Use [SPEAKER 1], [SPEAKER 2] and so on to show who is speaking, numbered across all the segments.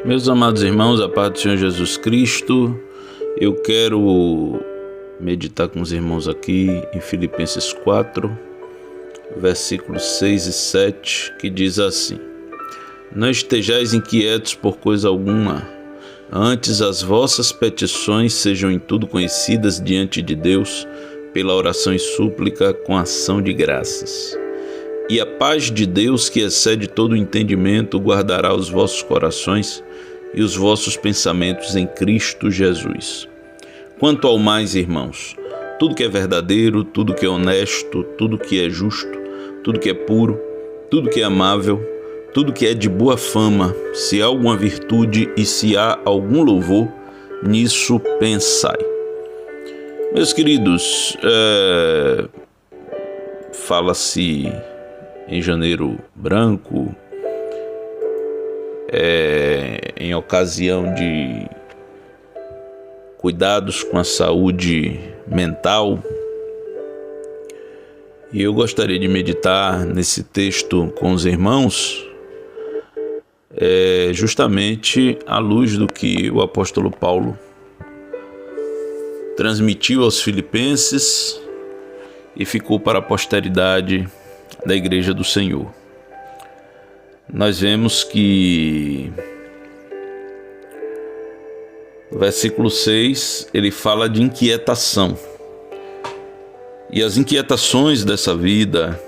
[SPEAKER 1] Meus amados irmãos, a paz do Senhor Jesus Cristo, eu quero meditar com os irmãos aqui em Filipenses 4, versículos 6 e 7, que diz assim: Não estejais inquietos por coisa alguma, antes as vossas petições sejam em tudo conhecidas diante de Deus, pela oração e súplica com ação de graças. E a paz de Deus, que excede todo o entendimento, guardará os vossos corações e os vossos pensamentos em Cristo Jesus. Quanto ao mais, irmãos, tudo que é verdadeiro, tudo que é honesto, tudo que é justo, tudo que é puro, tudo que é amável, tudo que é de boa fama, se há alguma virtude e se há algum louvor, nisso pensai. Meus queridos, fala-se em Janeiro Branco, em ocasião de cuidados com a saúde mental, e eu gostaria de meditar nesse texto com os irmãos, justamente à luz do que o apóstolo Paulo transmitiu aos filipenses e ficou para a posteridade da Igreja do Senhor. Nós vemos que o versículo 6, ele fala de inquietação. E as inquietações dessa vida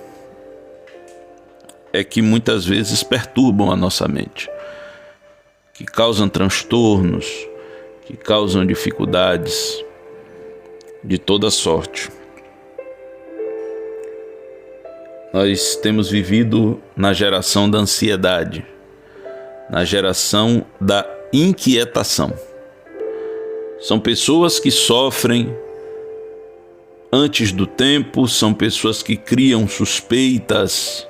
[SPEAKER 1] é que muitas vezes perturbam a nossa mente, que causam transtornos, que causam dificuldades de toda sorte. Nós temos vivido na geração da ansiedade, na geração da inquietação. São pessoas que sofrem antes do tempo, são pessoas que criam suspeitas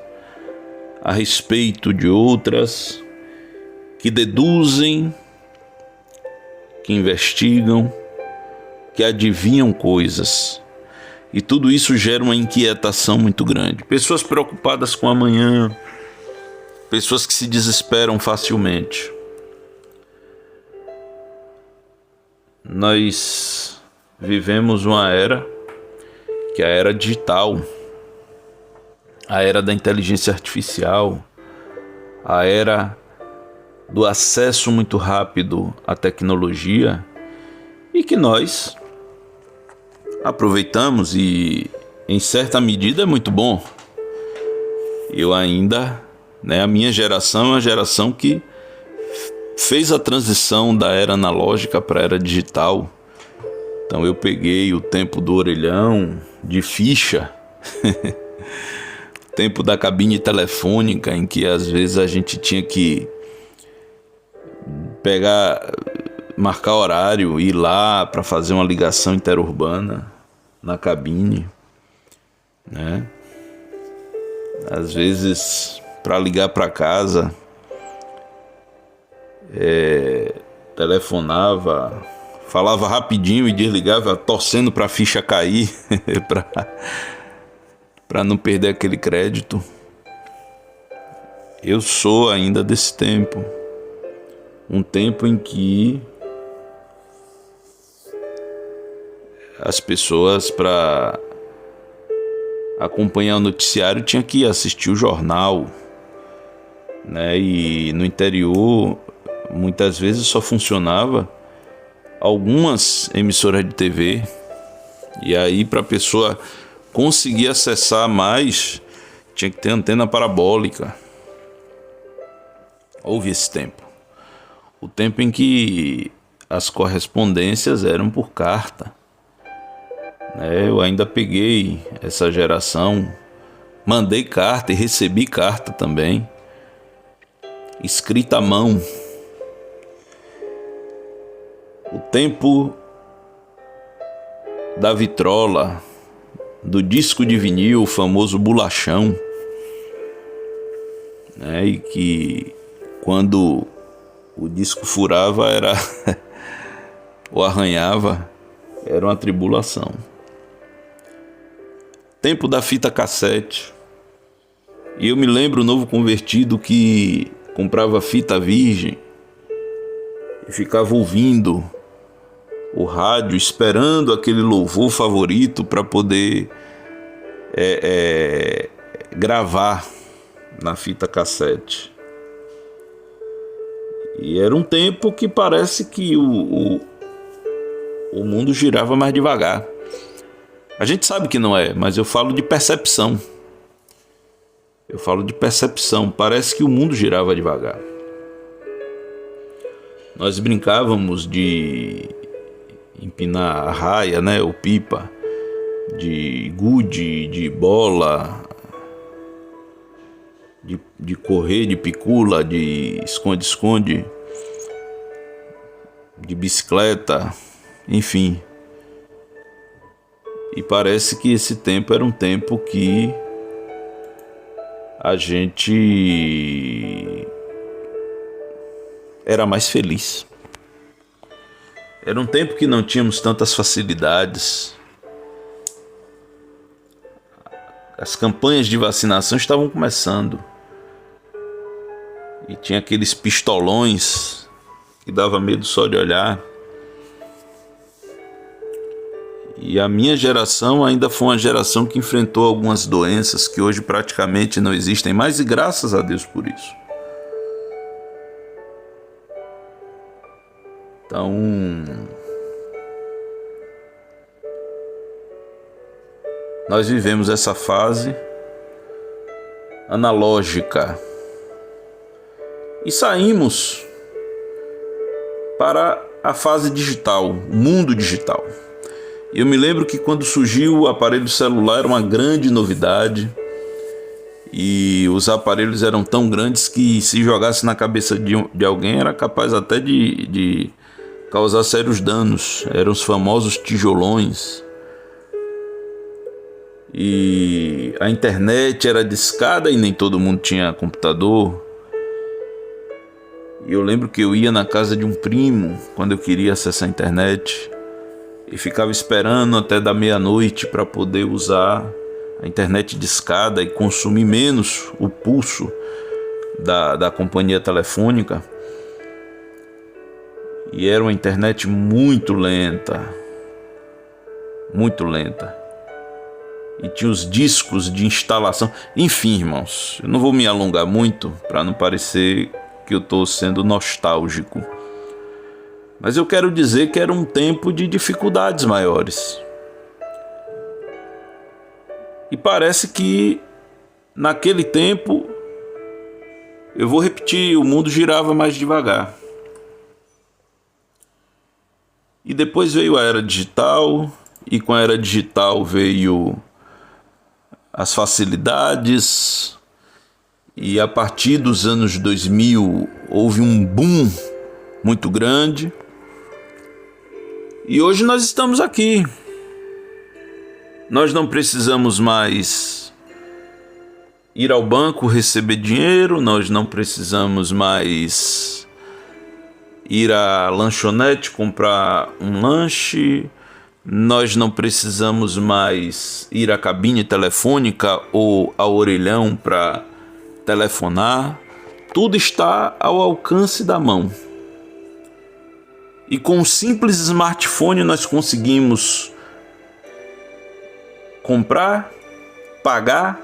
[SPEAKER 1] a respeito de outras, que deduzem, que investigam, que adivinham coisas. E tudo isso gera uma inquietação muito grande. Pessoas preocupadas com amanhã, pessoas que se desesperam facilmente. Nós vivemos uma era, que é a era digital, a era da inteligência artificial, a era do acesso muito rápido à tecnologia, e que nós aproveitamos, e em certa medida é muito bom. Eu ainda, a minha geração é uma geração que fez a transição da era analógica para a era digital. Então eu peguei o tempo do orelhão, de ficha, tempo da cabine telefônica, em que às vezes a gente tinha que marcar horário, ir lá para fazer uma ligação interurbana na cabine, né? Às vezes, para ligar para casa, telefonava, falava rapidinho e desligava, torcendo para a ficha cair, para não perder aquele crédito. Eu sou ainda desse tempo, um tempo em que as pessoas, para acompanhar o noticiário, tinham que assistir o jornal, né? E no interior, muitas vezes só funcionava algumas emissoras de TV. E aí, para a pessoa conseguir acessar mais, tinha que ter antena parabólica. Houve esse tempo. O tempo em que as correspondências eram por carta. Eu ainda peguei essa geração, mandei carta e recebi carta também, escrita à mão. O tempo da vitrola, do disco de vinil, o famoso bolachão, e que quando o disco furava ou arranhava, era uma tribulação. Tempo da fita cassete. E eu me lembro, o novo convertido que comprava fita virgem e ficava ouvindo o rádio, esperando aquele louvor favorito para poder gravar na fita cassete. E era um tempo que parece que o mundo girava mais devagar. A gente sabe que não é, mas eu falo de percepção. Parece que o mundo girava devagar. Nós brincávamos de empinar a raia, né, ou pipa, de gude, de bola, de correr, de picula, de esconde-esconde, de bicicleta, enfim. E parece que esse tempo era um tempo que a gente era mais feliz. Era um tempo que não tínhamos tantas facilidades. As campanhas de vacinação estavam começando. E tinha aqueles pistolões que dava medo só de olhar. E a minha geração ainda foi uma geração que enfrentou algumas doenças que hoje praticamente não existem mais, e graças a Deus por isso. Então, nós vivemos essa fase analógica e saímos para a fase digital, o mundo digital. Eu me lembro que quando surgiu o aparelho celular era uma grande novidade, e os aparelhos eram tão grandes que se jogasse na cabeça de alguém era capaz até de causar sérios danos. Eram os famosos tijolões. E a internet era discada e nem todo mundo tinha computador. E eu lembro que eu ia na casa de um primo quando eu queria acessar a internet e ficava esperando até da meia-noite para poder usar a internet discada e consumir menos o pulso da companhia telefônica. E era uma internet muito lenta. E tinha os discos de instalação. Enfim, irmãos, eu não vou me alongar muito para não parecer que eu estou sendo nostálgico. Mas eu quero dizer que era um tempo de dificuldades maiores. E parece que naquele tempo, eu vou repetir, o mundo girava mais devagar. E depois veio a era digital, e com a era digital veio as facilidades, e a partir dos anos 2000 houve um boom muito grande. E hoje nós estamos aqui. Nós não precisamos mais ir ao banco receber dinheiro, nós não precisamos mais ir à lanchonete comprar um lanche, nós não precisamos mais ir à cabine telefônica ou ao orelhão para telefonar. Tudo está ao alcance da mão. E com um simples smartphone nós conseguimos comprar, pagar,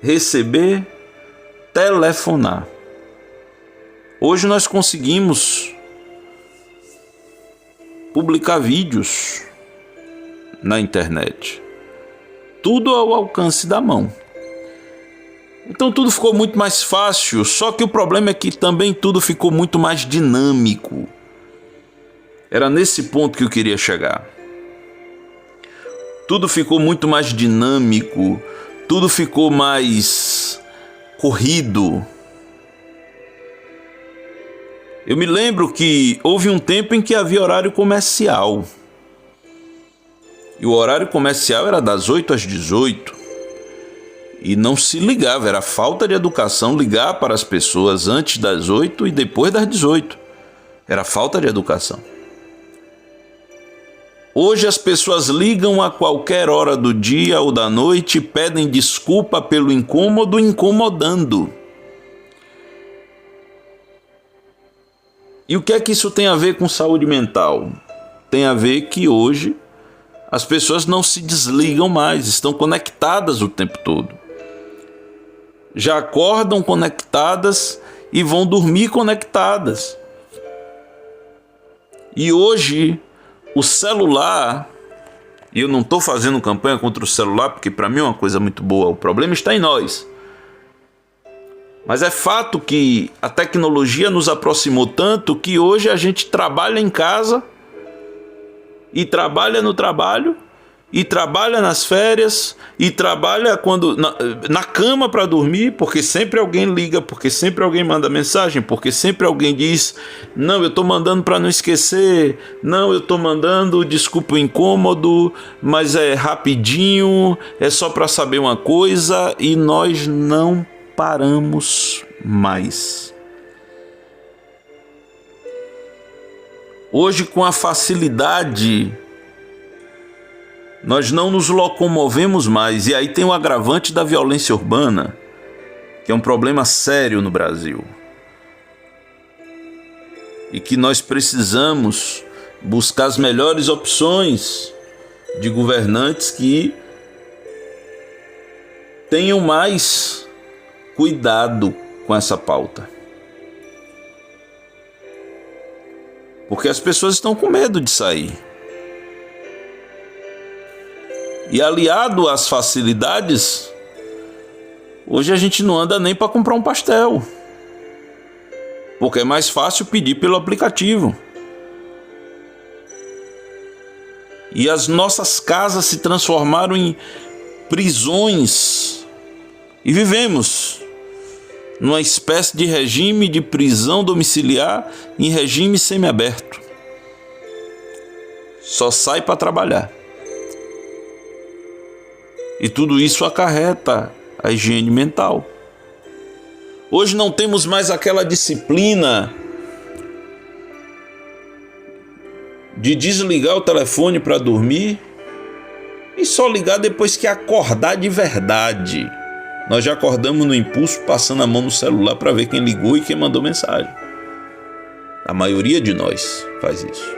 [SPEAKER 1] receber, telefonar. Hoje nós conseguimos publicar vídeos na internet. Tudo ao alcance da mão. Então tudo ficou muito mais fácil, só que o problema é que também tudo ficou muito mais dinâmico. Era nesse ponto que eu queria chegar. Tudo ficou muito mais dinâmico, tudo ficou mais corrido. Eu me lembro que houve um tempo em que havia horário comercial. E o horário comercial era das 8 às 18. E não se ligava, era falta de educação ligar para as pessoas antes das 8 e depois das 18. Era falta de educação. Hoje as pessoas ligam a qualquer hora do dia ou da noite e pedem desculpa pelo incômodo, incomodando. E o que é que isso tem a ver com saúde mental? Tem a ver que hoje as pessoas não se desligam mais, estão conectadas o tempo todo. Já acordam conectadas e vão dormir conectadas. E hoje o celular, e eu não estou fazendo campanha contra o celular, porque para mim é uma coisa muito boa, o problema está em nós. Mas é fato que a tecnologia nos aproximou tanto que hoje a gente trabalha em casa e trabalha no trabalho e trabalha nas férias e trabalha na cama para dormir, porque sempre alguém liga, porque sempre alguém manda mensagem, porque sempre alguém diz: não, eu estou mandando para não esquecer, não, eu estou mandando, desculpa o incômodo, mas é rapidinho, é só para saber uma coisa, e nós não paramos mais. Hoje, com a facilidade, nós não nos locomovemos mais, e aí tem o agravante da violência urbana, que é um problema sério no Brasil, e que nós precisamos buscar as melhores opções de governantes que tenham mais cuidado com essa pauta. Porque as pessoas estão com medo de sair. E aliado às facilidades, hoje a gente não anda nem para comprar um pastel, porque é mais fácil pedir pelo aplicativo. E as nossas casas se transformaram em prisões, e vivemos numa espécie de regime de prisão domiciliar em regime semiaberto. Só sai para trabalhar. E tudo isso acarreta a higiene mental. Hoje não temos mais aquela disciplina de desligar o telefone para dormir e só ligar depois que acordar de verdade. Nós já acordamos no impulso, passando a mão no celular para ver quem ligou e quem mandou mensagem. A maioria de nós faz isso.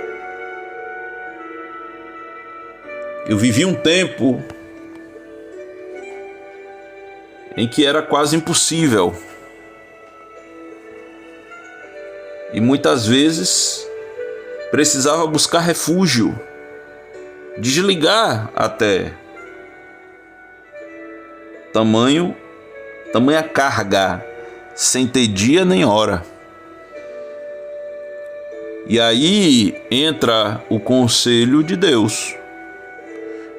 [SPEAKER 1] Eu vivi um tempo em que era quase impossível. E muitas vezes precisava buscar refúgio, desligar até. Tamanha carga, sem ter dia nem hora. E aí entra o conselho de Deus.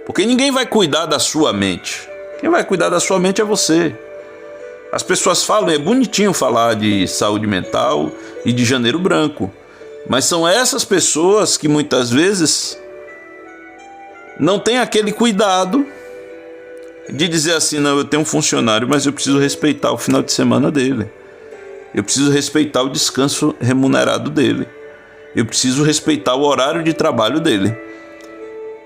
[SPEAKER 1] Porque ninguém vai cuidar da sua mente. Quem vai cuidar da sua mente é você. As pessoas falam, é bonitinho falar de saúde mental e de janeiro branco, mas são essas pessoas que muitas vezes não têm aquele cuidado de dizer assim: não, eu tenho um funcionário, mas eu preciso respeitar o final de semana dele. Eu preciso respeitar o descanso remunerado dele. Eu preciso respeitar o horário de trabalho dele.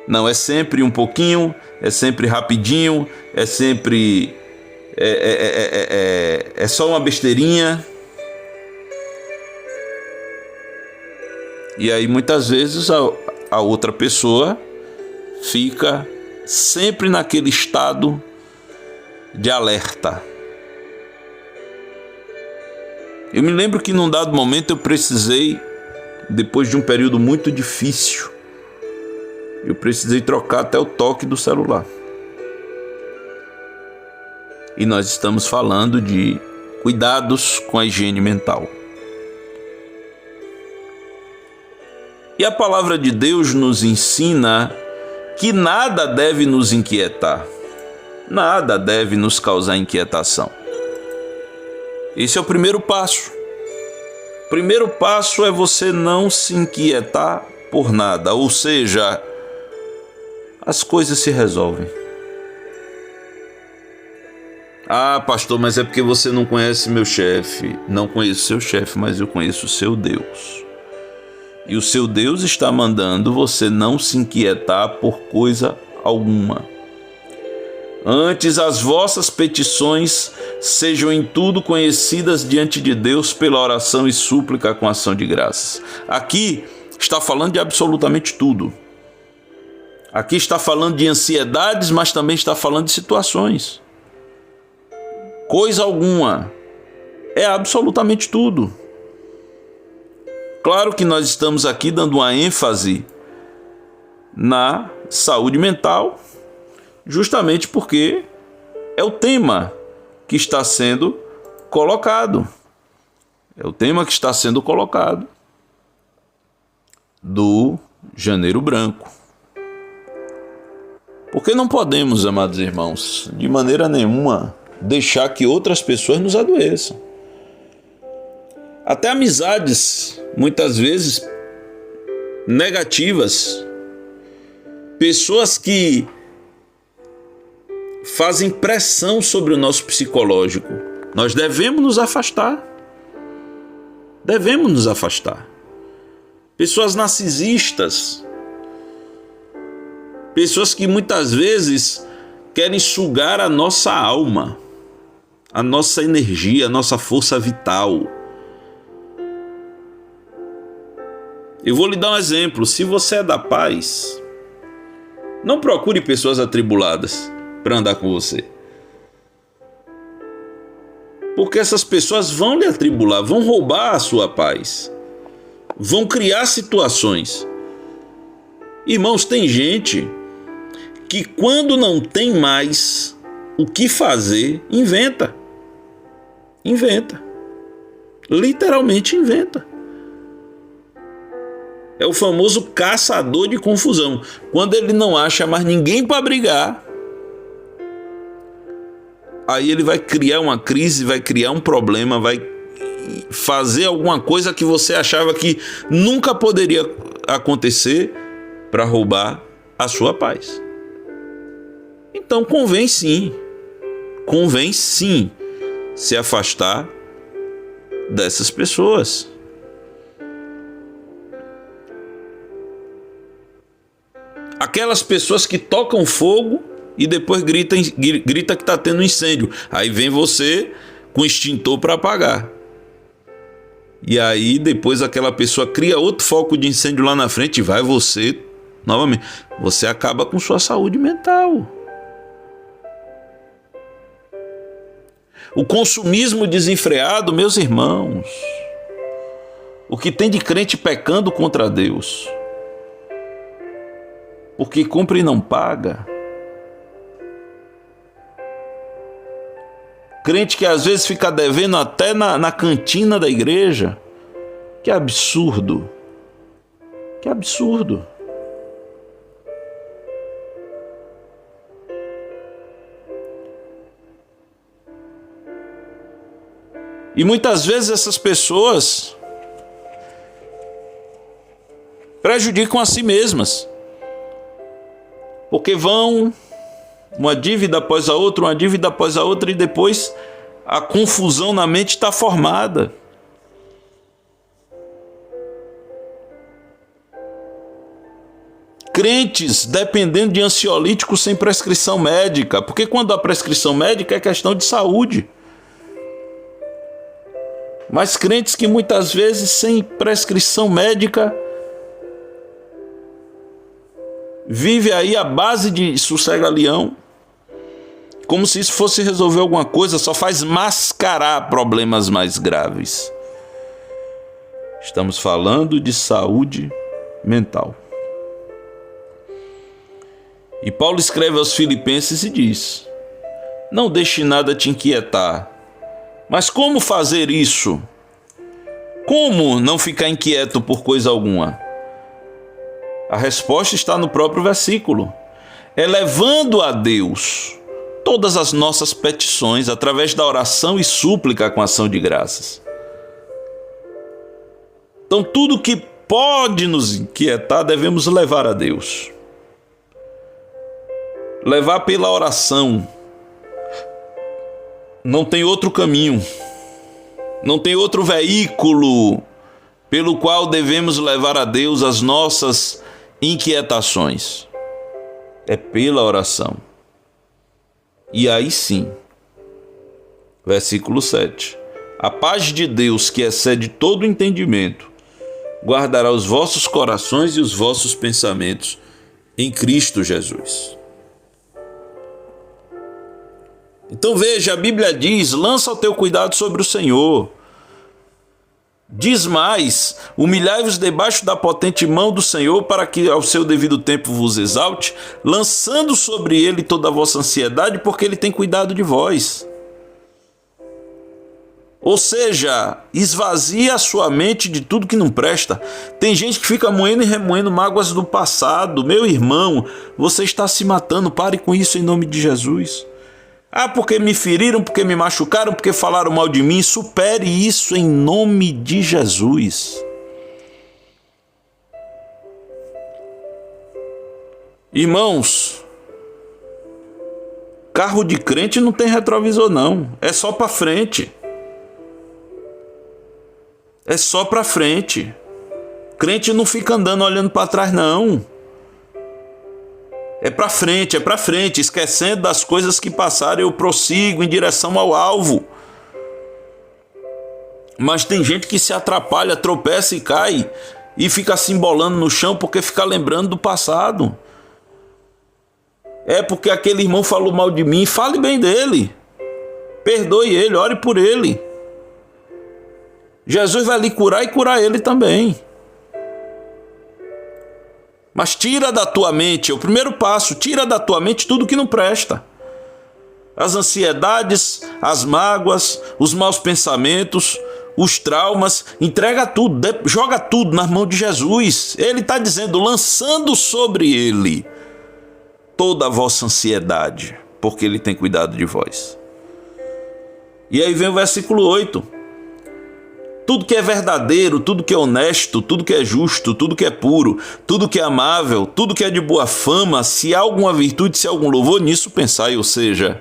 [SPEAKER 1] Não, é sempre um pouquinho, é sempre rapidinho, é sempre... É só uma besteirinha. E aí muitas vezes a outra pessoa fica sempre naquele estado de alerta. Eu me lembro que num dado momento eu precisei, depois de um período muito difícil, eu precisei trocar até o toque do celular. E nós estamos falando de cuidados com a higiene mental. E a palavra de Deus nos ensina que nada deve nos inquietar. Nada deve nos causar inquietação. Esse é o primeiro passo. O primeiro passo é você não se inquietar por nada. Ou seja, as coisas se resolvem. Ah, pastor, mas é porque você não conhece meu chefe. Não conheço seu chefe, mas eu conheço o seu Deus. E o seu Deus está mandando você não se inquietar por coisa alguma. Antes as vossas petições sejam em tudo conhecidas diante de Deus pela oração e súplica com ação de graças. Aqui está falando de absolutamente tudo. Aqui está falando de ansiedades, mas também está falando de situações. Coisa alguma. É absolutamente tudo. Claro que nós estamos aqui dando uma ênfase na saúde mental, justamente porque é o tema que está sendo colocado. É o tema que está sendo colocado do Janeiro Branco. Porque não podemos, amados irmãos, de maneira nenhuma, deixar que outras pessoas nos adoeçam. Até amizades, muitas vezes, negativas. Pessoas que fazem pressão sobre o nosso psicológico. Nós devemos nos afastar. Devemos nos afastar. Pessoas narcisistas. Pessoas que muitas vezes querem sugar a nossa alma, a nossa energia, a nossa força vital. Eu vou lhe dar um exemplo. Se você é da paz, não procure pessoas atribuladas para andar com você. Porque essas pessoas vão lhe atribular, vão roubar a sua paz, vão criar situações. Irmãos, tem gente que quando não tem mais o que fazer, inventa. Inventa. Literalmente inventa. É o famoso caçador de confusão. Quando ele não acha mais ninguém para brigar, aí ele vai criar uma crise, vai criar um problema, vai fazer alguma coisa que você achava que nunca poderia acontecer para roubar a sua paz. Então convém sim se afastar dessas pessoas. Aquelas pessoas que tocam fogo e depois grita que está tendo incêndio. Aí vem você com extintor para apagar. E aí depois aquela pessoa cria outro foco de incêndio lá na frente e vai você novamente. Você acaba com sua saúde mental. O consumismo desenfreado, meus irmãos. O que tem de crente pecando contra Deus. Porque compra e não paga. Crente que às vezes fica devendo até na cantina da igreja. Que absurdo. Que absurdo. E muitas vezes essas pessoas prejudicam a si mesmas. Porque vão uma dívida após a outra, e depois a confusão na mente está formada. Crentes dependendo de ansiolíticos sem prescrição médica, porque quando há prescrição médica é questão de saúde. Mas crentes que muitas vezes sem prescrição médica vive aí à base de sossega-leão, como se isso fosse resolver alguma coisa, só faz mascarar problemas mais graves. Estamos falando de saúde mental. E Paulo escreve aos Filipenses e diz: não deixe nada te inquietar. Mas como fazer isso? Como não ficar inquieto por coisa alguma? A resposta está no próprio versículo. Elevando a Deus todas as nossas petições através da oração e súplica com ação de graças. Então tudo que pode nos inquietar devemos levar a Deus. Levar pela oração. Não tem outro caminho, não tem outro veículo pelo qual devemos levar a Deus as nossas inquietações. É pela oração. E aí sim, versículo 7. A paz de Deus, que excede todo entendimento, guardará os vossos corações e os vossos pensamentos em Cristo Jesus. Então veja, a Bíblia diz: lança o teu cuidado sobre o Senhor. Diz mais: humilhai-vos debaixo da potente mão do Senhor, para que ao seu devido tempo vos exalte, lançando sobre ele toda a vossa ansiedade, porque ele tem cuidado de vós. Ou seja, esvazia a sua mente de tudo que não presta. Tem gente que fica moendo e remoendo mágoas do passado. Meu irmão, você está se matando. Pare com isso em nome de Jesus. Ah, porque me feriram, porque me machucaram, porque falaram mal de mim. Supere isso em nome de Jesus. Irmãos, carro de crente não tem retrovisor não. É só para frente. É só para frente. Crente não fica andando olhando para trás não. É para frente, esquecendo das coisas que passaram, eu prossigo em direção ao alvo. Mas tem gente que se atrapalha, tropeça e cai e fica se embolando no chão porque fica lembrando do passado. É porque aquele irmão falou mal de mim, fale bem dele. Perdoe ele, ore por ele. Jesus vai lhe curar e curar ele também. Mas tira da tua mente, é o primeiro passo, tira da tua mente tudo que não presta. As ansiedades, as mágoas, os maus pensamentos, os traumas, entrega tudo, joga tudo nas mãos de Jesus. Ele está dizendo, lançando sobre ele toda a vossa ansiedade, porque ele tem cuidado de vós. E aí vem o versículo 8. Tudo que é verdadeiro, tudo que é honesto, tudo que é justo, tudo que é puro, tudo que é amável, tudo que é de boa fama, se há alguma virtude, se há algum louvor, nisso pensai. Ou seja,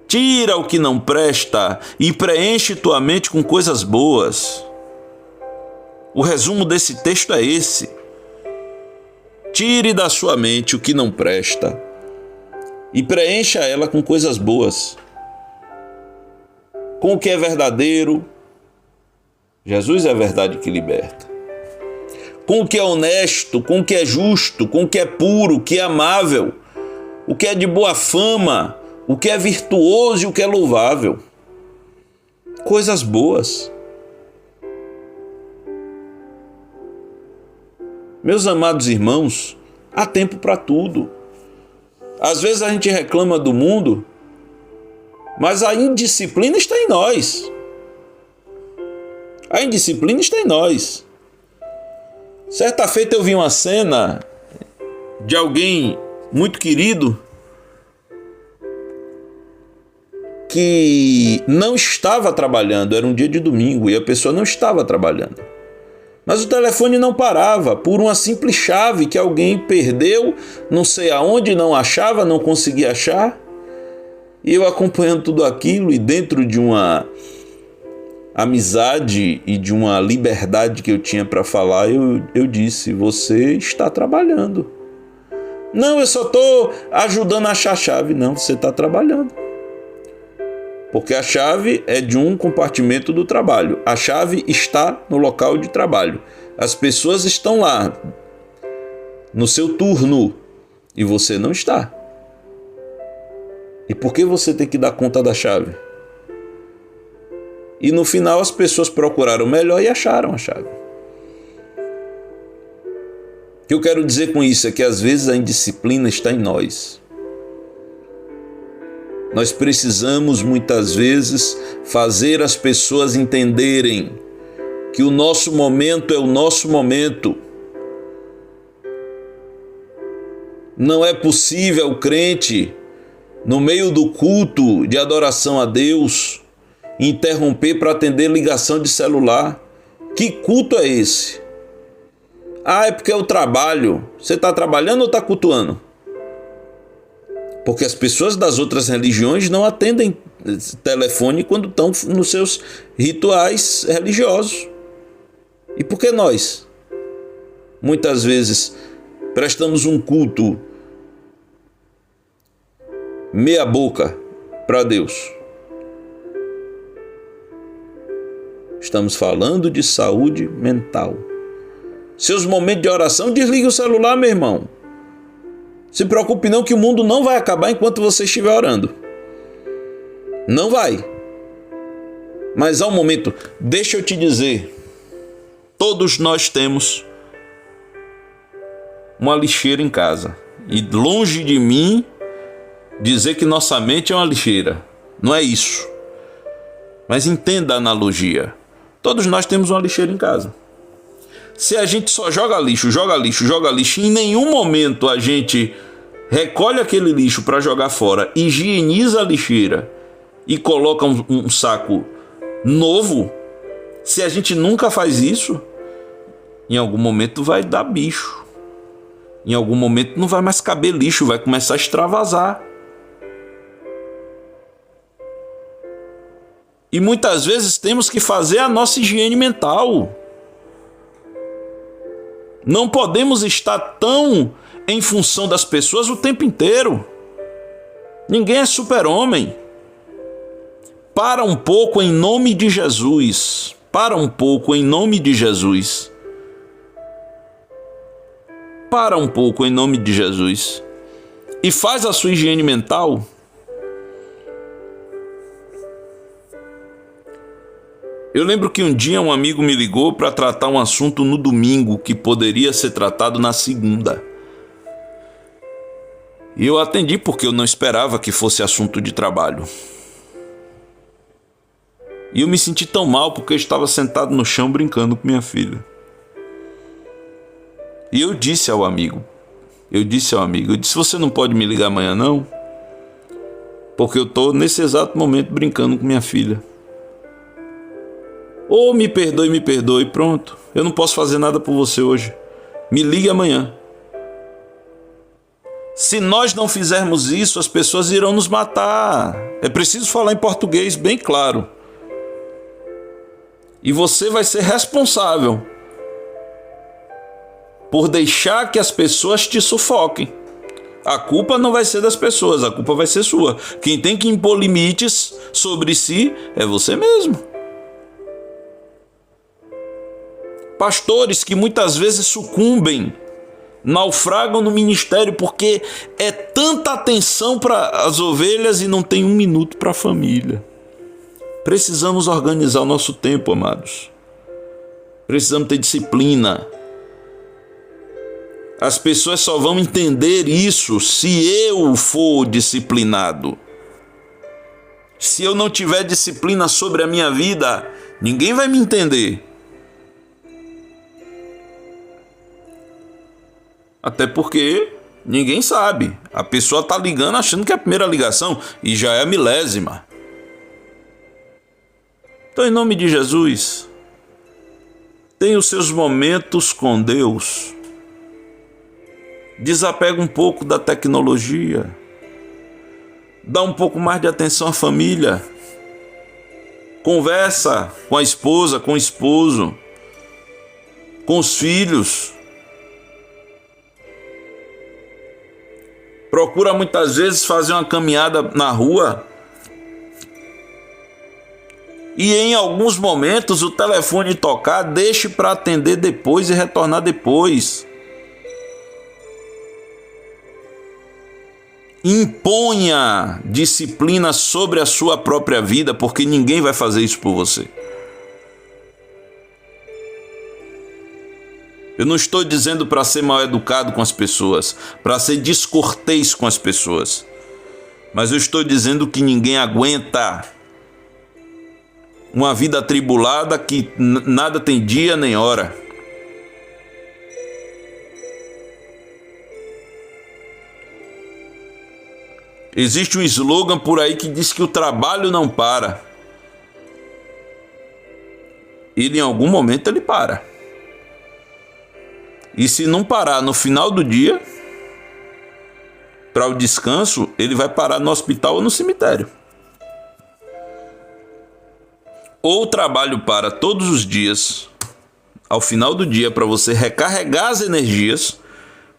[SPEAKER 1] tira o que não presta e preenche tua mente com coisas boas. O resumo desse texto é esse. Tire da sua mente o que não presta e preencha ela com coisas boas. Com o que é verdadeiro. Jesus é a verdade que liberta. Com o que é honesto, com o que é justo, com o que é puro, o que é amável, o que é de boa fama, o que é virtuoso e o que é louvável. Coisas boas. Meus amados irmãos, há tempo para tudo. Às vezes a gente reclama do mundo, mas a indisciplina está em nós. A indisciplina está em nós. Certa feita eu vi uma cena de alguém muito querido que não estava trabalhando. Era um dia de domingo e a pessoa não estava trabalhando. Mas o telefone não parava por uma simples chave que alguém perdeu, não sei aonde, não achava, não conseguia achar. E eu acompanhando tudo aquilo e dentro de uma amizade e de uma liberdade que eu tinha para falar, eu disse, você está trabalhando. Não, eu só estou ajudando a achar a chave. Não, você está trabalhando. Porque a chave é de um compartimento do trabalho. A chave está no local de trabalho. As pessoas estão lá, no seu turno, e você não está. E por que você tem que dar conta da chave? E no final as pessoas procuraram melhor e acharam a chave. O que eu quero dizer com isso é que às vezes a indisciplina está em nós. Nós precisamos muitas vezes fazer as pessoas entenderem que o nosso momento é o nosso momento. Não é possível o crente, no meio do culto de adoração a Deus, interromper para atender ligação de celular. Que culto é esse? Ah, é porque é o trabalho. Você está trabalhando ou está cultuando? Porque as pessoas das outras religiões não atendem telefone quando estão nos seus rituais religiosos. E por que nós? Muitas vezes prestamos um culto meia boca para Deus. Estamos falando de saúde mental. Seus momentos de oração, desligue o celular, meu irmão. Se preocupe não, que o mundo não vai acabar enquanto você estiver orando. Não vai. Mas há um momento, deixa eu te dizer, todos nós temos uma lixeira em casa. E longe de mim dizer que nossa mente é uma lixeira. Não é isso. Mas entenda a analogia. Todos nós temos uma lixeira em casa. Se a gente só joga lixo, e em nenhum momento a gente recolhe aquele lixo para jogar fora, higieniza a lixeira e coloca um saco novo, se a gente nunca faz isso, em algum momento vai dar bicho. Em algum momento não vai mais caber lixo, vai começar a extravasar. E muitas vezes temos que fazer a nossa higiene mental. Não podemos estar tão em função das pessoas o tempo inteiro. Ninguém é super-homem. Para um pouco em nome de Jesus. Para um pouco em nome de Jesus. Para um pouco em nome de Jesus. E faz a sua higiene mental. Eu lembro que um dia um amigo me ligou para tratar um assunto no domingo que poderia ser tratado na segunda. E eu atendi porque eu não esperava que fosse assunto de trabalho. E eu me senti tão mal porque eu estava sentado no chão brincando com minha filha. E eu disse ao amigo, você não pode me ligar amanhã não? Porque eu estou nesse exato momento brincando com minha filha. Ou me perdoe, pronto. Eu não posso fazer nada por você hoje. Me ligue amanhã. Se nós não fizermos isso, as pessoas irão nos matar. É preciso falar em português bem claro. E você vai ser responsável por deixar que as pessoas te sufoquem. A culpa não vai ser das pessoas, a culpa vai ser sua. Quem tem que impor limites sobre si é você mesmo. Pastores que muitas vezes sucumbem, naufragam no ministério porque é tanta atenção para as ovelhas e não tem um minuto para a família. Precisamos organizar o nosso tempo, amados. Precisamos ter disciplina. As pessoas só vão entender isso se eu for disciplinado. Se eu não tiver disciplina sobre a minha vida, ninguém vai me entender. Até porque ninguém sabe. A pessoa está ligando achando que é a primeira ligação e já é a milésima. Então, em nome de Jesus, tenha os seus momentos com Deus. Desapega um pouco da tecnologia. Dá um pouco mais de atenção à família. Conversa com a esposa, com o esposo, com os filhos. Procura muitas vezes fazer uma caminhada na rua e em alguns momentos o telefone tocar, deixe para atender depois e retornar depois. Imponha disciplina sobre a sua própria vida, porque ninguém vai fazer isso por você. Eu não estou dizendo para ser mal educado com as pessoas, para ser descortês com as pessoas. Mas eu estou dizendo que ninguém aguenta uma vida atribulada que nada tem dia nem hora. Existe um slogan por aí que diz que o trabalho não para. Ele em algum momento ele para. E se não parar no final do dia, para o descanso, ele vai parar no hospital ou no cemitério. Ou o trabalho para todos os dias, ao final do dia, para você recarregar as energias,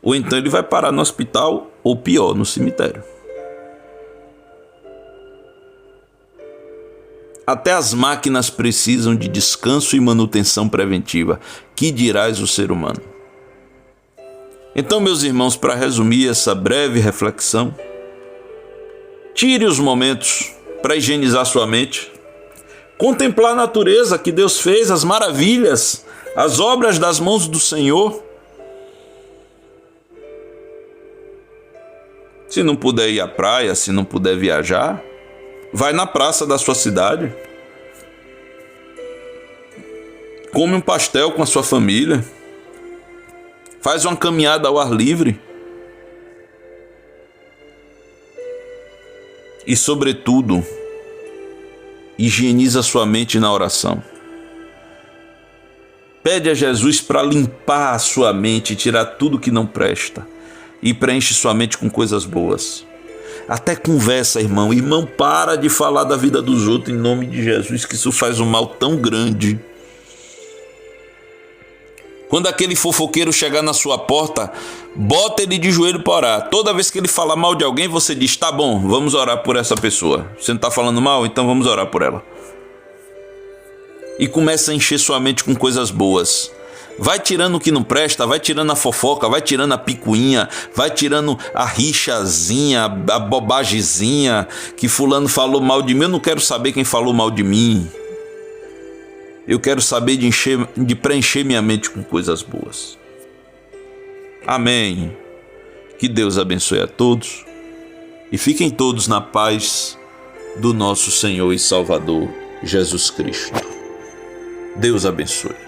[SPEAKER 1] ou então ele vai parar no hospital, ou pior, no cemitério. Até as máquinas precisam de descanso e manutenção preventiva. Que dirás o ser humano? Então, meus irmãos, para resumir essa breve reflexão, tire os momentos para higienizar sua mente, contemplar a natureza que Deus fez, as maravilhas, as obras das mãos do Senhor. Se não puder ir à praia, se não puder viajar, vai na praça da sua cidade, come um pastel com a sua família, faz uma caminhada ao ar livre e, sobretudo, higieniza sua mente na oração. Pede a Jesus para limpar a sua mente, tirar tudo que não presta e preenche sua mente com coisas boas. Até conversa, irmão. Irmão, para de falar da vida dos outros em nome de Jesus, que isso faz um mal tão grande. Quando aquele fofoqueiro chegar na sua porta, bota ele de joelho para orar. Toda vez que ele falar mal de alguém, você diz: tá bom, vamos orar por essa pessoa. Você não está falando mal? Então vamos orar por ela. E começa a encher sua mente com coisas boas. Vai tirando o que não presta, vai tirando a fofoca, vai tirando a picuinha, vai tirando a rixazinha, a bobagemzinha, que fulano falou mal de mim. Eu não quero saber quem falou mal de mim. Eu quero saber de preencher minha mente com coisas boas. Amém. Que Deus abençoe a todos e fiquem todos na paz do nosso Senhor e Salvador Jesus Cristo. Deus abençoe.